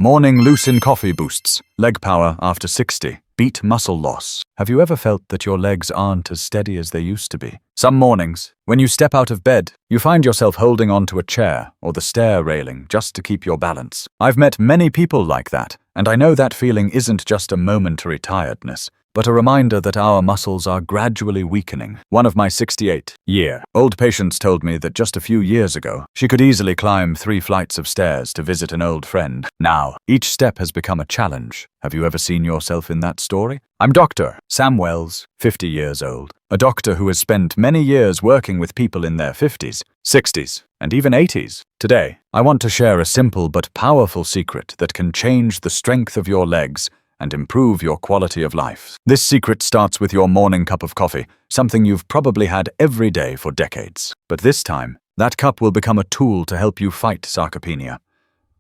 Morning Leucine coffee boosts. Leg power after 60. Beat muscle loss. Have you ever felt that your legs aren't as steady as they used to be? Some mornings, when you step out of bed, you find yourself holding onto a chair or the stair railing just to keep your balance. I've met many people like that, and I know that feeling isn't just a momentary tiredness, but a reminder that our muscles are gradually weakening. One of my 68-year-old patients told me that just a few years ago, she could easily climb 3 flights of stairs to visit an old friend. Now, each step has become a challenge. Have you ever seen yourself in that story? I'm Dr. Sam Wells, 50 years old, a doctor who has spent many years working with people in their 50s, 60s, and even 80s. Today, I want to share a simple but powerful secret that can change the strength of your legs and improve your quality of life. This secret starts with your morning cup of coffee, something you've probably had every day for decades. But this time, that cup will become a tool to help you fight sarcopenia,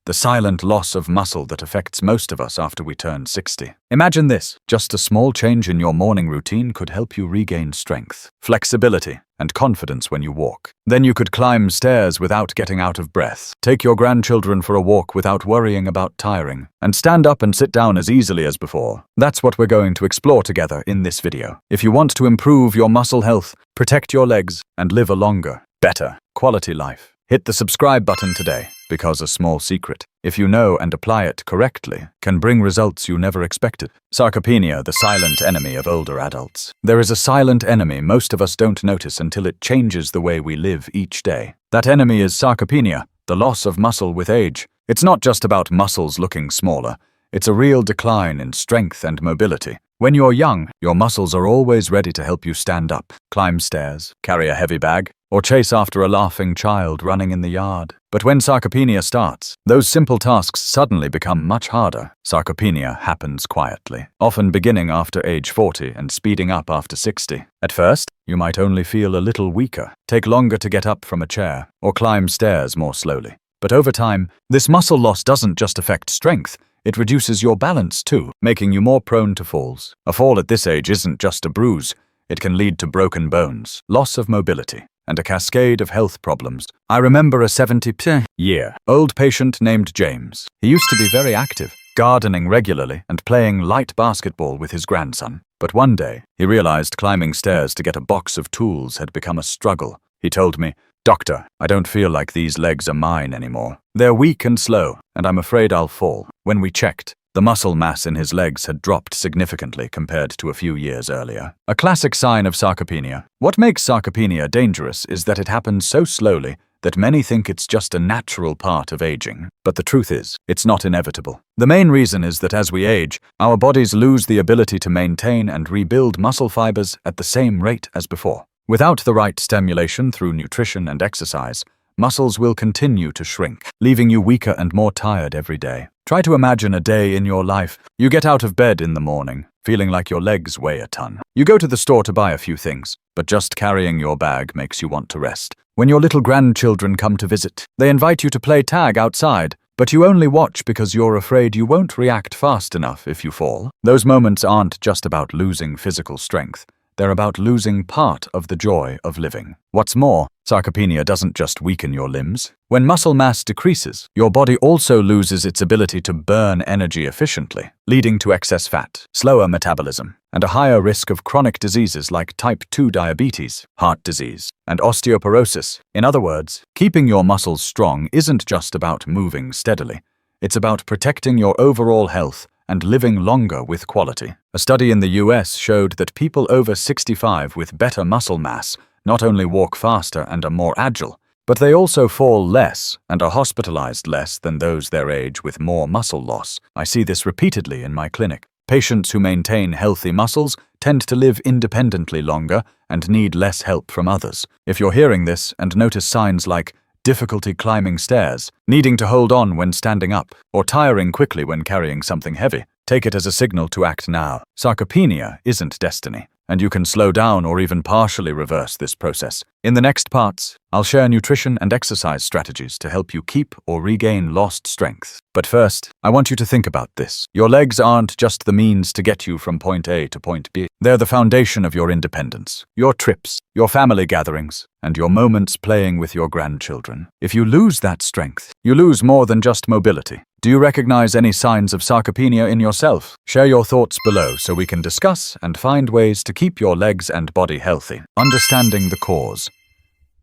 the silent loss of muscle that affects most of us after we turn 60. Imagine this: just a small change in your morning routine could help you regain strength, flexibility, and confidence when you walk. Then you could climb stairs without getting out of breath, take your grandchildren for a walk without worrying about tiring, and stand up and sit down as easily as before. That's what we're going to explore together in this video. If you want to improve your muscle health, protect your legs, and live a longer, better quality life, hit the subscribe button today, because a small secret, if you know and apply it correctly, can bring results you never expected. Sarcopenia, the silent enemy of older adults. There is a silent enemy most of us don't notice until it changes the way we live each day. That enemy is sarcopenia, the loss of muscle with age. It's not just about muscles looking smaller. It's a real decline in strength and mobility. When you're young, your muscles are always ready to help you stand up, climb stairs, carry a heavy bag, or chase after a laughing child running in the yard. But when sarcopenia starts, those simple tasks suddenly become much harder. Sarcopenia happens quietly, often beginning after age 40 and speeding up after 60. At first, you might only feel a little weaker, take longer to get up from a chair, or climb stairs more slowly. But over time, this muscle loss doesn't just affect strength, it reduces your balance too, making you more prone to falls. A fall at this age isn't just a bruise. It can lead to broken bones, loss of mobility, and a cascade of health problems. I remember a 70-year-old patient named James. He used to be very active, gardening regularly and playing light basketball with his grandson. But one day, he realized climbing stairs to get a box of tools had become a struggle. He told me, "Doctor, I don't feel like these legs are mine anymore. They're weak and slow, and I'm afraid I'll fall." When we checked, the muscle mass in his legs had dropped significantly compared to a few years earlier. A classic sign of sarcopenia. What makes sarcopenia dangerous is that it happens so slowly that many think it's just a natural part of aging. But the truth is, it's not inevitable. The main reason is that as we age, our bodies lose the ability to maintain and rebuild muscle fibers at the same rate as before. Without the right stimulation through nutrition and exercise, muscles will continue to shrink, leaving you weaker and more tired every day. Try to imagine a day in your life. You get out of bed in the morning, feeling like your legs weigh a ton. You go to the store to buy a few things, but just carrying your bag makes you want to rest. When your little grandchildren come to visit, they invite you to play tag outside, but you only watch because you're afraid you won't react fast enough if you fall. Those moments aren't just about losing physical strength. They're about losing part of the joy of living. What's more, sarcopenia doesn't just weaken your limbs. When muscle mass decreases, your body also loses its ability to burn energy efficiently, leading to excess fat, slower metabolism, and a higher risk of chronic diseases like type 2 diabetes, heart disease, and osteoporosis. In other words, keeping your muscles strong isn't just about moving steadily. It's about protecting your overall health and living longer with quality. A study in the US showed that people over 65 with better muscle mass not only walk faster and are more agile, but they also fall less and are hospitalized less than those their age with more muscle loss. I see this repeatedly in my clinic. Patients who maintain healthy muscles tend to live independently longer and need less help from others. If you're hearing this and notice signs like difficulty climbing stairs, needing to hold on when standing up, or tiring quickly when carrying something heavy, take it as a signal to act now. Sarcopenia isn't destiny, and you can slow down or even partially reverse this process. In the next parts, I'll share nutrition and exercise strategies to help you keep or regain lost strength. But first, I want you to think about this. Your legs aren't just the means to get you from point A to point B. They're the foundation of your independence, your trips, your family gatherings, and your moments playing with your grandchildren. If you lose that strength, you lose more than just mobility. Do you recognize any signs of sarcopenia in yourself? Share your thoughts below so we can discuss and find ways to keep your legs and body healthy. Understanding the cause.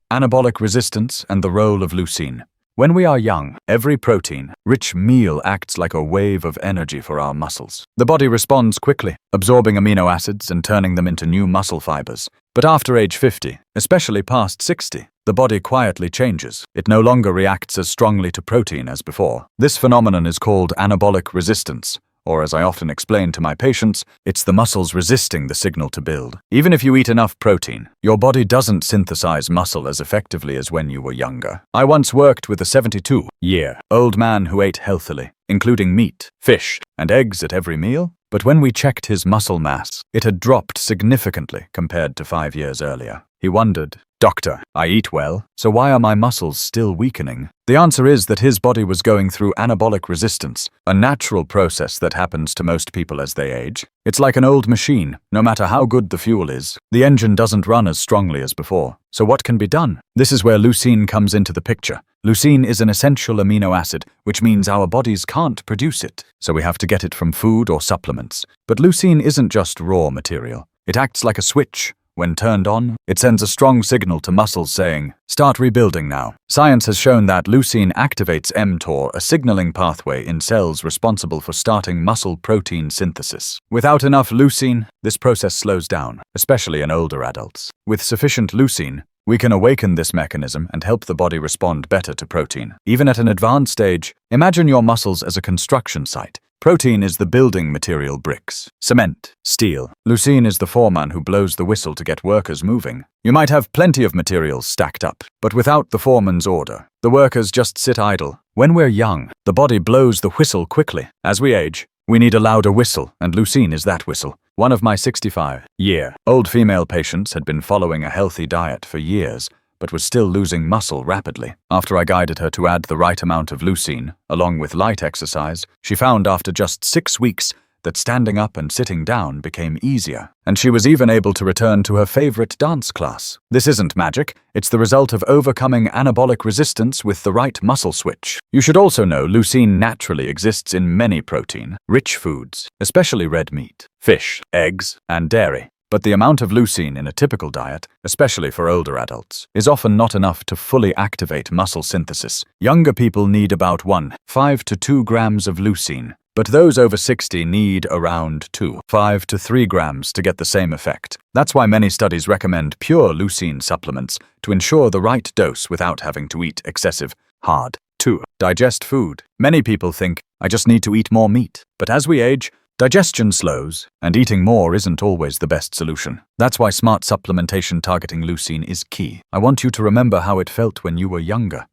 Anabolic resistance and the role of leucine. When we are young, every protein-rich meal acts like a wave of energy for our muscles. The body responds quickly, absorbing amino acids and turning them into new muscle fibers. But after age 50, especially past 60, the body quietly changes. It no longer reacts as strongly to protein as before. This phenomenon is called anabolic resistance, or as I often explain to my patients, it's the muscles resisting the signal to build. Even if you eat enough protein, your body doesn't synthesize muscle as effectively as when you were younger. I once worked with a 72-year-old man who ate healthily, including meat, fish, and eggs at every meal. But when we checked his muscle mass, it had dropped significantly compared to 5 years earlier. He wondered, "Doctor, I eat well, so why are my muscles still weakening?" The answer is that his body was going through anabolic resistance, a natural process that happens to most people as they age. It's like an old machine. No matter how good the fuel is, the engine doesn't run as strongly as before. So what can be done? This is where leucine comes into the picture. Leucine is an essential amino acid, which means our bodies can't produce it, so we have to get it from food or supplements. But leucine isn't just raw material. It acts like a switch. When turned on, it sends a strong signal to muscles saying, "Start rebuilding now." Science has shown that leucine activates mTOR, a signaling pathway in cells responsible for starting muscle protein synthesis. Without enough leucine, this process slows down, especially in older adults. With sufficient leucine, we can awaken this mechanism and help the body respond better to protein. Even at an advanced stage, imagine your muscles as a construction site. Protein is the building material: bricks, cement, steel. Leucine is the foreman who blows the whistle to get workers moving. You might have plenty of materials stacked up, but without the foreman's order, the workers just sit idle. When we're young, the body blows the whistle quickly. As we age, we need a louder whistle, and leucine is that whistle. One of my 65-year-old female patients had been following a healthy diet for years, but was still losing muscle rapidly. After I guided her to add the right amount of leucine, along with light exercise, she found after just 6 weeks that standing up and sitting down became easier, and she was even able to return to her favorite dance class. This isn't magic, it's the result of overcoming anabolic resistance with the right muscle switch. You should also know leucine naturally exists in many protein-rich foods, especially red meat, fish, eggs, and dairy. But the amount of leucine in a typical diet, especially for older adults, is often not enough to fully activate muscle synthesis. Younger people need about 1.5 to 2 grams of leucine, but those over 60 need around 2.5 to 3 grams to get the same effect. That's why many studies recommend pure leucine supplements to ensure the right dose without having to eat excessive, hard-to-digest food. Many people think, "I just need to eat more meat." But as we age, digestion slows, and eating more isn't always the best solution. That's why smart supplementation targeting leucine is key. I want you to remember how it felt when you were younger.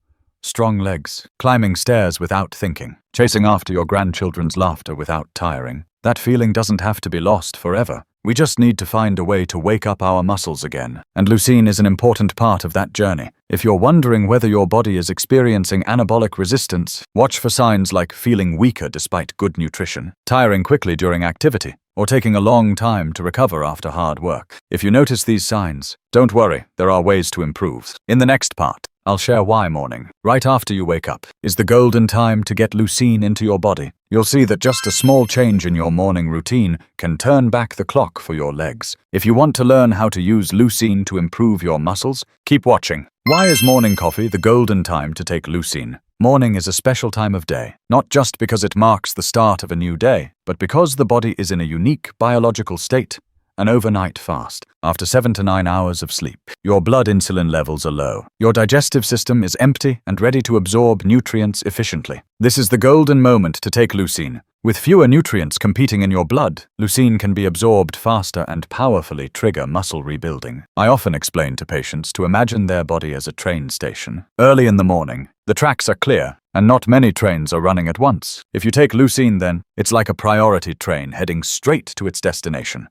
Strong legs, climbing stairs without thinking, chasing after your grandchildren's laughter without tiring. That feeling doesn't have to be lost forever. We just need to find a way to wake up our muscles again. And leucine is an important part of that journey. If you're wondering whether your body is experiencing anabolic resistance, watch for signs like feeling weaker despite good nutrition, tiring quickly during activity, or taking a long time to recover after hard work. If you notice these signs, don't worry, there are ways to improve. In the next part, I'll share why morning, right after you wake up, is the golden time to get leucine into your body. You'll see that just a small change in your morning routine can turn back the clock for your legs. If you want to learn how to use leucine to improve your muscles, keep watching. Why is morning coffee the golden time to take leucine? Morning is a special time of day, not just because it marks the start of a new day, but because the body is in a unique biological state. An overnight fast. After 7 to 9 hours of sleep, your blood insulin levels are low. Your digestive system is empty and ready to absorb nutrients efficiently. This is the golden moment to take leucine. With fewer nutrients competing in your blood, leucine can be absorbed faster and powerfully trigger muscle rebuilding. I often explain to patients to imagine their body as a train station. Early in the morning, the tracks are clear, and not many trains are running at once. If you take leucine then, it's like a priority train heading straight to its destination.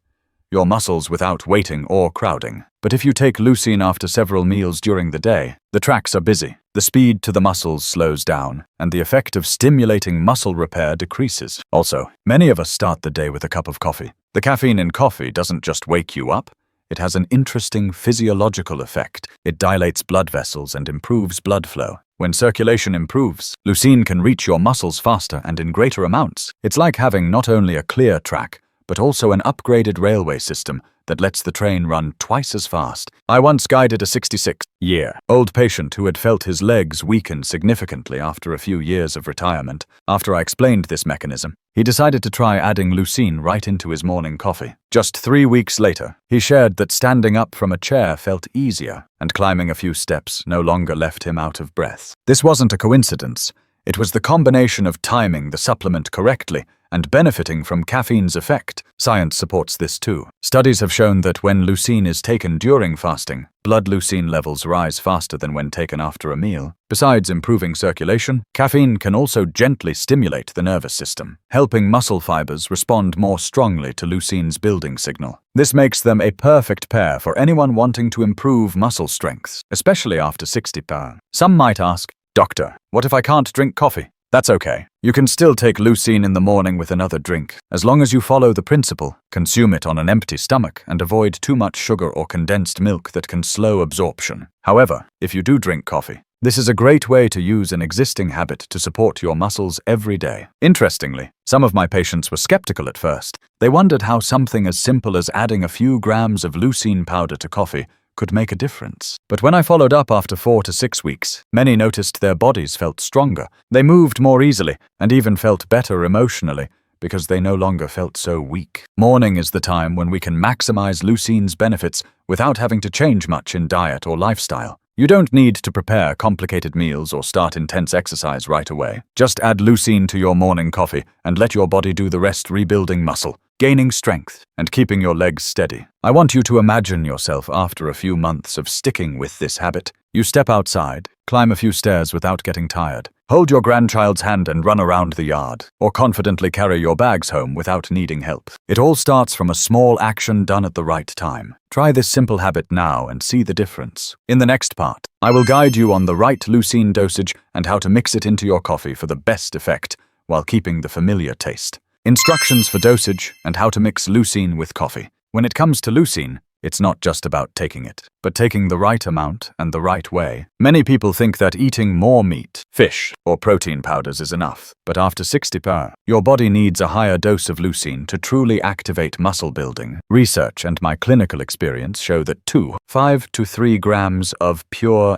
Your muscles without waiting or crowding. But if you take leucine after several meals during the day, the tracks are busy, the speed to the muscles slows down, and the effect of stimulating muscle repair decreases. Also, many of us start the day with a cup of coffee. The caffeine in coffee doesn't just wake you up, it has an interesting physiological effect. It dilates blood vessels and improves blood flow. When circulation improves, leucine can reach your muscles faster and in greater amounts. It's like having not only a clear track, but also an upgraded railway system that lets the train run twice as fast. I once guided a 66-year-old patient who had felt his legs weaken significantly after a few years of retirement. After I explained this mechanism, he decided to try adding leucine right into his morning coffee. Just 3 weeks later, he shared that standing up from a chair felt easier, and climbing a few steps no longer left him out of breath. This wasn't a coincidence. It was the combination of timing the supplement correctly and benefiting from caffeine's effect. Science supports this too. Studies have shown that when leucine is taken during fasting, blood leucine levels rise faster than when taken after a meal. Besides improving circulation, caffeine can also gently stimulate the nervous system, helping muscle fibers respond more strongly to leucine's building signal. This makes them a perfect pair for anyone wanting to improve muscle strength, especially after 60. Some might ask, "Doctor, what if I can't drink coffee?" That's okay. You can still take leucine in the morning with another drink, as long as you follow the principle. Consume it on an empty stomach and avoid too much sugar or condensed milk that can slow absorption. However, if you do drink coffee, this is a great way to use an existing habit to support your muscles every day. Interestingly, some of my patients were skeptical at first. They wondered how something as simple as adding a few grams of leucine powder to coffee could make a difference. But when I followed up after 4 to 6 weeks, many noticed their bodies felt stronger. They moved more easily and even felt better emotionally because they no longer felt so weak. Morning is the time when we can maximize leucine's benefits without having to change much in diet or lifestyle. You don't need to prepare complicated meals or start intense exercise right away. Just add leucine to your morning coffee and let your body do the rest, rebuilding muscle, gaining strength, and keeping your legs steady. I want you to imagine yourself after a few months of sticking with this habit. You step outside, climb a few stairs without getting tired, hold your grandchild's hand and run around the yard, or confidently carry your bags home without needing help. It all starts from a small action done at the right time. Try this simple habit now and see the difference. In the next part, I will guide you on the right leucine dosage and how to mix it into your coffee for the best effect while keeping the familiar taste. Instructions for dosage and how to mix leucine with coffee. When it comes to leucine, it's not just about taking it, but taking the right amount and the right way. Many people think that eating more meat, fish, or protein powders is enough, but after 60 your body needs a higher dose of leucine to truly activate muscle building. Research and my clinical experience show that 5 to 3 grams of pure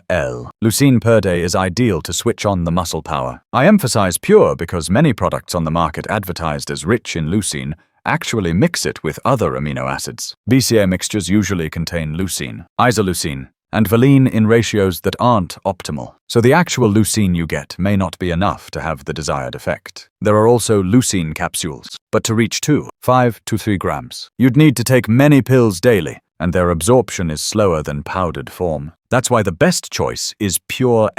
leucine per day is ideal to switch on the muscle power. I emphasize pure because many products on the market advertised as rich in leucine actually mix it with other amino acids. BCA mixtures usually contain leucine, isoleucine, and valine in ratios that aren't optimal, so the actual leucine you get may not be enough to have the desired effect. There are also leucine capsules, but to reach 5 to 3 grams, you'd need to take many pills daily, and their absorption is slower than powdered form. That's why the best choice is pure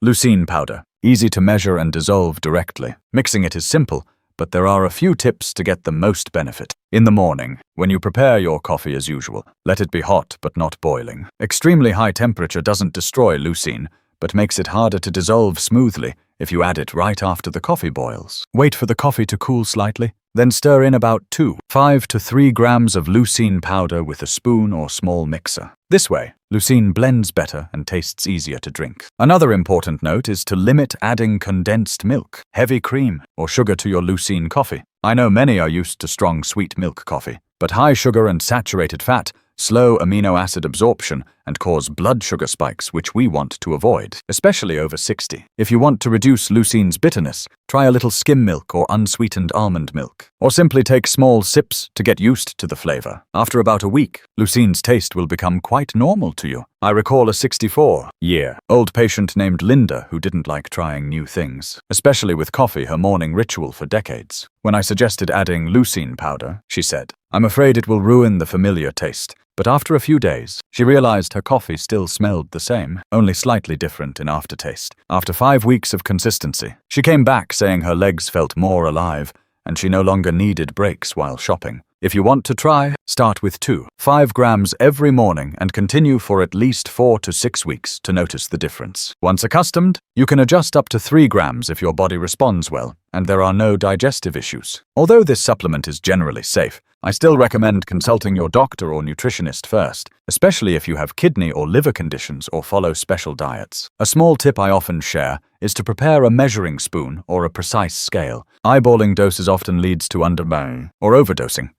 leucine powder, easy to measure and dissolve directly. Mixing it is simple, but there are a few tips to get the most benefit. In the morning, when you prepare your coffee as usual, let it be hot but not boiling. Extremely high temperature doesn't destroy leucine, but makes it harder to dissolve smoothly if you add it right after the coffee boils. Wait for the coffee to cool slightly, then stir in about 5 to 3 grams of leucine powder with a spoon or small mixer. This way, leucine blends better and tastes easier to drink. Another important note is to limit adding condensed milk, heavy cream, or sugar to your leucine coffee. I know many are used to strong sweet milk coffee, but high sugar and saturated fat slow amino acid absorption and cause blood sugar spikes, which we want to avoid, especially over 60. If you want to reduce leucine's bitterness, try a little skim milk or unsweetened almond milk, or simply take small sips to get used to the flavor. After about a week, leucine's taste will become quite normal to you. I recall a 64-year-old patient named Linda who didn't like trying new things, especially with coffee, her morning ritual for decades. When I suggested adding leucine powder, she said, "I'm afraid it will ruin the familiar taste." But after a few days, she realized her coffee still smelled the same, only slightly different in aftertaste. After 5 weeks of consistency, she came back saying her legs felt more alive, and she no longer needed breaks while shopping. If you want to try, start with 5 grams every morning and continue for at least 4 to 6 weeks to notice the difference. Once accustomed, you can adjust up to 3 grams if your body responds well and there are no digestive issues. Although this supplement is generally safe, I still recommend consulting your doctor or nutritionist first, especially if you have kidney or liver conditions or follow special diets. A small tip I often share is to prepare a measuring spoon or a precise scale. Eyeballing doses often leads to underdosing or overdosing.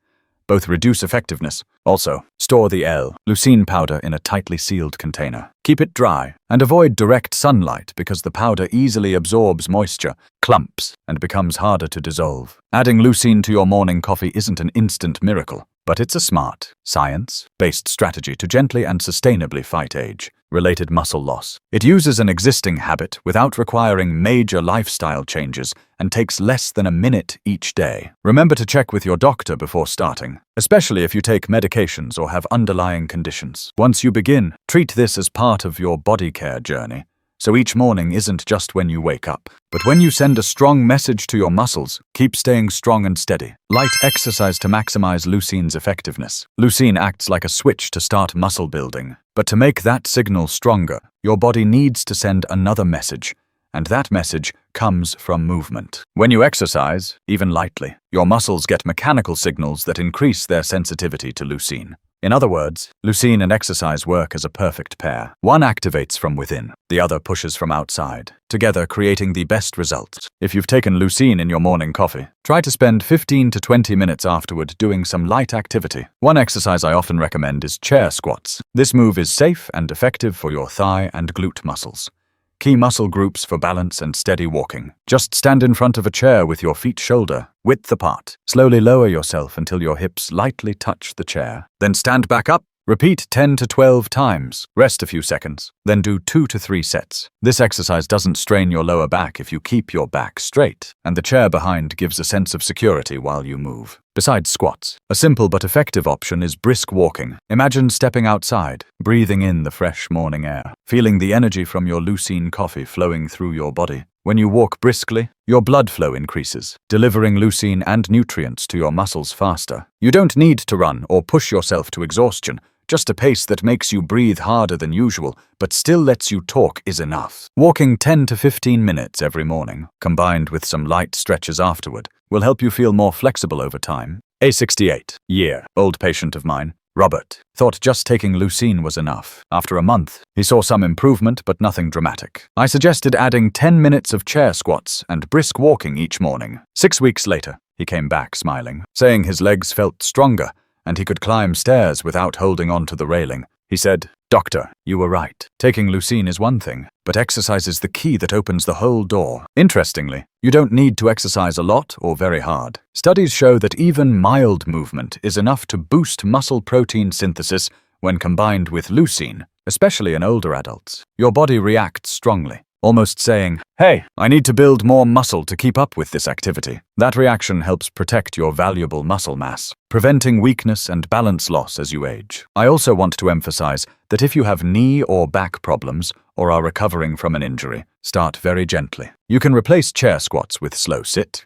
Both reduce effectiveness. Also, store the Leucine powder in a tightly sealed container. Keep it dry and avoid direct sunlight because the powder easily absorbs moisture, clumps, and becomes harder to dissolve. Adding leucine to your morning coffee isn't an instant miracle, but it's a smart, science-based strategy to gently and sustainably fight age-related muscle loss. It uses an existing habit without requiring major lifestyle changes and takes less than a minute each day. Remember to check with your doctor before starting, especially if you take medications or have underlying conditions. Once you begin, treat this as part of your body care journey. So each morning isn't just when you wake up, but when you send a strong message to your muscles. Keep staying strong and steady. Light exercise to maximize leucine's effectiveness. Leucine acts like a switch to start muscle building, but to make that signal stronger, your body needs to send another message, and that message comes from movement. When you exercise, even lightly, your muscles get mechanical signals that increase their sensitivity to leucine. In other words, leucine and exercise work as a perfect pair. One activates from within, the other pushes from outside, together creating the best results. If you've taken leucine in your morning coffee, try to spend 15 to 20 minutes afterward doing some light activity. One exercise I often recommend is chair squats. This move is safe and effective for your thigh and glute muscles. Key muscle groups for balance and steady walking. Just stand in front of a chair with your feet shoulder width apart. Slowly lower yourself until your hips lightly touch the chair. Then stand back up. Repeat 10 to 12 times. Rest a few seconds. Then do 2 to 3 sets. This exercise doesn't strain your lower back if you keep your back straight, and the chair behind gives a sense of security while you move. Besides squats, a simple but effective option is brisk walking. Imagine stepping outside, breathing in the fresh morning air, feeling the energy from your leucine coffee flowing through your body. When you walk briskly, your blood flow increases, delivering leucine and nutrients to your muscles faster. You don't need to run or push yourself to exhaustion. Just a pace that makes you breathe harder than usual, but still lets you talk is enough. Walking 10 to 15 minutes every morning, combined with some light stretches afterward, will help you feel more flexible over time. A 68-year-old patient of mine, Robert, thought just taking leucine was enough. After a month, he saw some improvement but nothing dramatic. I suggested adding 10 minutes of chair squats and brisk walking each morning. 6 weeks later, he came back smiling, saying his legs felt stronger and he could climb stairs without holding on to the railing. He said, "Doctor, you were right. Taking leucine is one thing, but exercise is the key that opens the whole door." Interestingly, you don't need to exercise a lot or very hard. Studies show that even mild movement is enough to boost muscle protein synthesis when combined with leucine, especially in older adults. Your body reacts strongly, almost saying, "Hey, I need to build more muscle to keep up with this activity." That reaction helps protect your valuable muscle mass, preventing weakness and balance loss as you age. I also want to emphasize that if you have knee or back problems or are recovering from an injury, start very gently. You can replace chair squats with slow sit,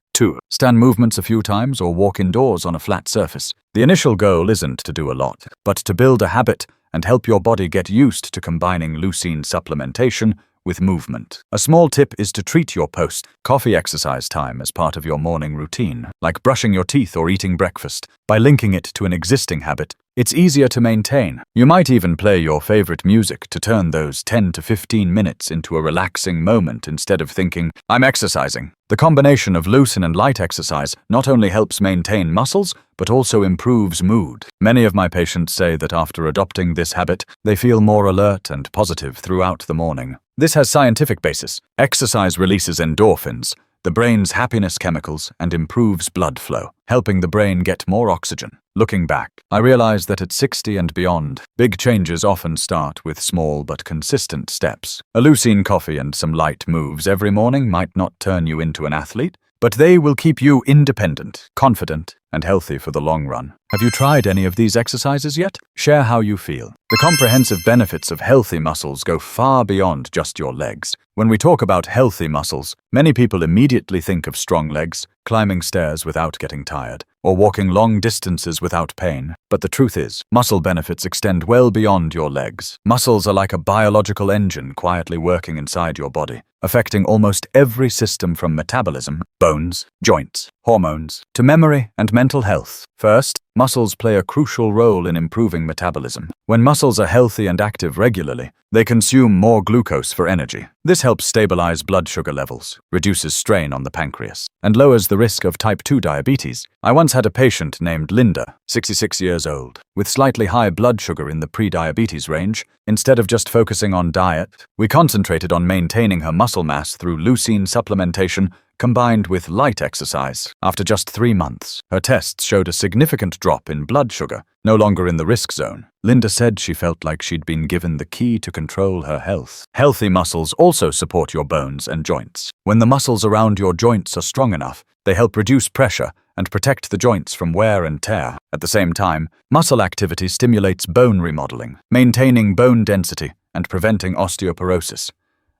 stand movements a few times or walk indoors on a flat surface. The initial goal isn't to do a lot, but to build a habit and help your body get used to combining leucine supplementation with movement. A small tip is to treat your post-coffee exercise time as part of your morning routine, like brushing your teeth or eating breakfast. By linking it to an existing habit, it's easier to maintain. You might even play your favorite music to turn those 10 to 15 minutes into a relaxing moment instead of thinking, "I'm exercising." The combination of leucine and light exercise not only helps maintain muscles, but also improves mood. Many of my patients say that after adopting this habit, they feel more alert and positive throughout the morning. This has scientific basis. Exercise releases endorphins, the brain's happiness chemicals, and improves blood flow, helping the brain get more oxygen. Looking back, I realize that at 60 and beyond, big changes often start with small but consistent steps. A leucine coffee and some light moves every morning might not turn you into an athlete, but they will keep you independent, confident, and healthy for the long run. Have you tried any of these exercises yet? Share how you feel. The comprehensive benefits of healthy muscles go far beyond just your legs. When we talk about healthy muscles, many people immediately think of strong legs, climbing stairs without getting tired, or walking long distances without pain. But the truth is, muscle benefits extend well beyond your legs. Muscles are like a biological engine quietly working inside your body, affecting almost every system from metabolism, bones, joints, hormones, to memory and mental health. First, muscles play a crucial role in improving metabolism. When muscles are healthy and active regularly, they consume more glucose for energy. This helps stabilize blood sugar levels, reduces strain on the pancreas, and lowers the risk of type 2 diabetes. I once had a patient named Linda, 66 years old, with slightly high blood sugar in the pre-diabetes range. Instead of just focusing on diet, we concentrated on maintaining her muscle mass through leucine supplementation combined with light exercise. After just 3 months, her tests showed a significant drop in blood sugar, no longer in the risk zone. Linda said she felt like she'd been given the key to control her health. Healthy muscles also support your bones and joints. When the muscles around your joints are strong enough, they help reduce pressure and protect the joints from wear and tear. At the same time, muscle activity stimulates bone remodeling, maintaining bone density and preventing osteoporosis,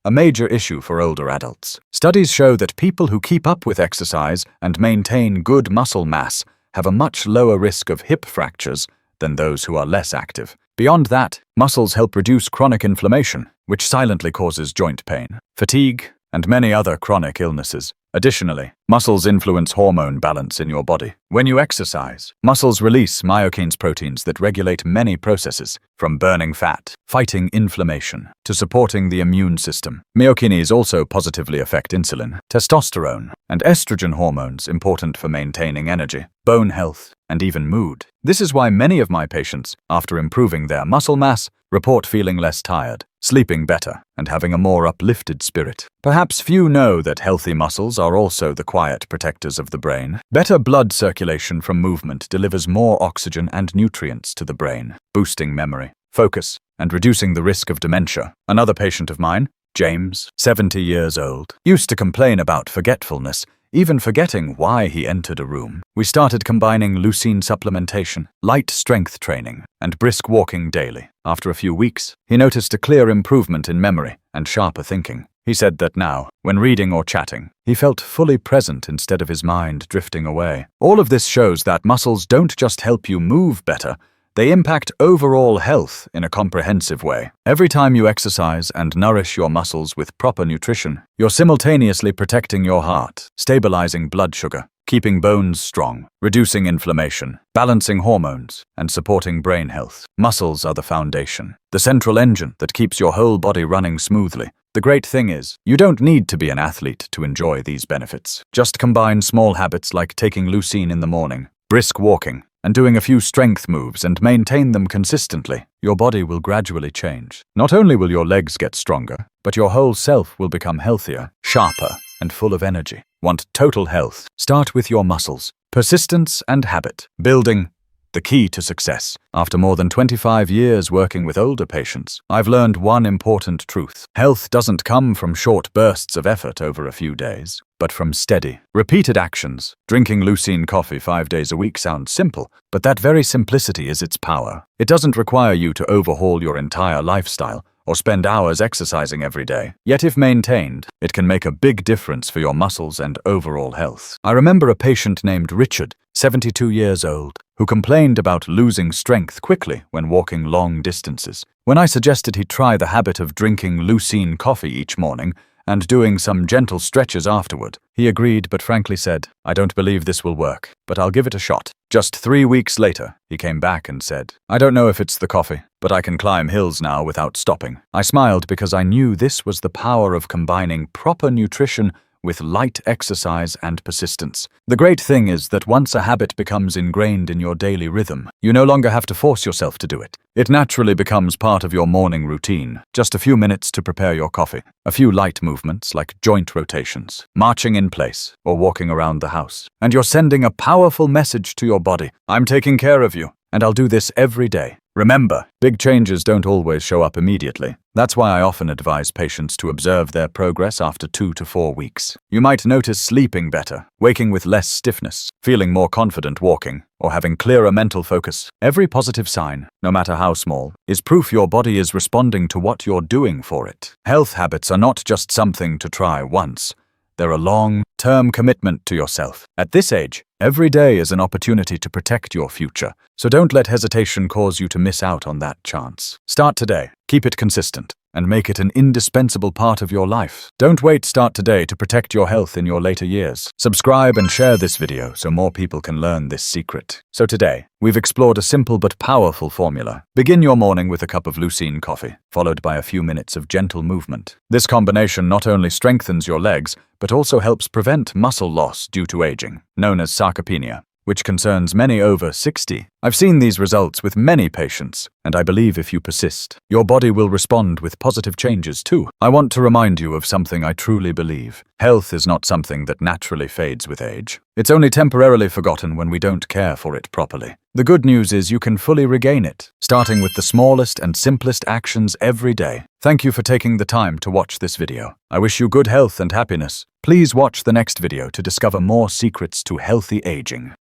a major issue for older adults. Studies show that people who keep up with exercise and maintain good muscle mass have a much lower risk of hip fractures than those who are less active. Beyond that, muscles help reduce chronic inflammation, which silently causes joint pain, fatigue, and many other chronic illnesses. Additionally, muscles influence hormone balance in your body. When you exercise, muscles release myokines, proteins that regulate many processes, from burning fat, fighting inflammation, to supporting the immune system. Myokines also positively affect insulin, testosterone, and estrogen hormones important for maintaining energy, bone health, and even mood. This is why many of my patients, after improving their muscle mass, report feeling less tired, sleeping better, and having a more uplifted spirit. Perhaps few know that healthy muscles are also the quiet protectors of the brain. Better blood circulation from movement delivers more oxygen and nutrients to the brain, boosting memory, focus, and reducing the risk of dementia. Another patient of mine, James, 70 years old, used to complain about forgetfulness, even forgetting why he entered a room. We started combining leucine supplementation, light strength training, and brisk walking daily. After a few weeks, he noticed a clear improvement in memory and sharper thinking. He said that now, when reading or chatting, he felt fully present instead of his mind drifting away. All of this shows that muscles don't just help you move better, they impact overall health in a comprehensive way. Every time you exercise and nourish your muscles with proper nutrition, you're simultaneously protecting your heart, stabilizing blood sugar, keeping bones strong, reducing inflammation, balancing hormones, and supporting brain health. Muscles are the foundation, the central engine that keeps your whole body running smoothly. The great thing is, you don't need to be an athlete to enjoy these benefits. Just combine small habits like taking leucine in the morning, brisk walking, and doing a few strength moves and maintain them consistently. Your body will gradually change. Not only will your legs get stronger, but your whole self will become healthier, sharper, and full of energy. Want total health? Start with your muscles. Persistence and habit. Building. The key to success. After more than 25 years working with older patients, I've learned one important truth. Health doesn't come from short bursts of effort over a few days, but from steady, repeated actions. Drinking leucine coffee 5 days a week sounds simple, but that very simplicity is its power. It doesn't require you to overhaul your entire lifestyle or spend hours exercising every day. Yet if maintained, it can make a big difference for your muscles and overall health. I remember a patient named Richard, 72 years old, who complained about losing strength quickly when walking long distances. When I suggested he try the habit of drinking leucine coffee each morning and doing some gentle stretches afterward, he agreed but frankly said, "I don't believe this will work, but I'll give it a shot." Just 3 weeks later, he came back and said, "I don't know if it's the coffee, but I can climb hills now without stopping." I smiled because I knew this was the power of combining proper nutrition with light exercise and persistence. The great thing is that once a habit becomes ingrained in your daily rhythm, you no longer have to force yourself to do it. It naturally becomes part of your morning routine. Just a few minutes to prepare your coffee, a few light movements like joint rotations, marching in place, or walking around the house. And you're sending a powerful message to your body. I'm taking care of you, and I'll do this every day. Remember, big changes don't always show up immediately. That's why I often advise patients to observe their progress after 2 to 4 weeks. You might notice sleeping better, waking with less stiffness, feeling more confident walking, or having clearer mental focus. Every positive sign, no matter how small, is proof your body is responding to what you're doing for it. Health habits are not just something to try once. They're a long-term commitment to yourself. At this age, every day is an opportunity to protect your future, so don't let hesitation cause you to miss out on that chance. Start today, keep it consistent, and make it an indispensable part of your life. Don't wait, start today to protect your health in your later years. Subscribe and share this video so more people can learn this secret. So today, we've explored a simple but powerful formula. Begin your morning with a cup of Leucine coffee, followed by a few minutes of gentle movement. This combination not only strengthens your legs, but also helps prevent muscle loss due to aging, known as sarcopenia, which concerns many over 60. I've seen these results with many patients, and I believe if you persist, your body will respond with positive changes too. I want to remind you of something I truly believe. Health is not something that naturally fades with age. It's only temporarily forgotten when we don't care for it properly. The good news is you can fully regain it, starting with the smallest and simplest actions every day. Thank you for taking the time to watch this video. I wish you good health and happiness. Please watch the next video to discover more secrets to healthy aging.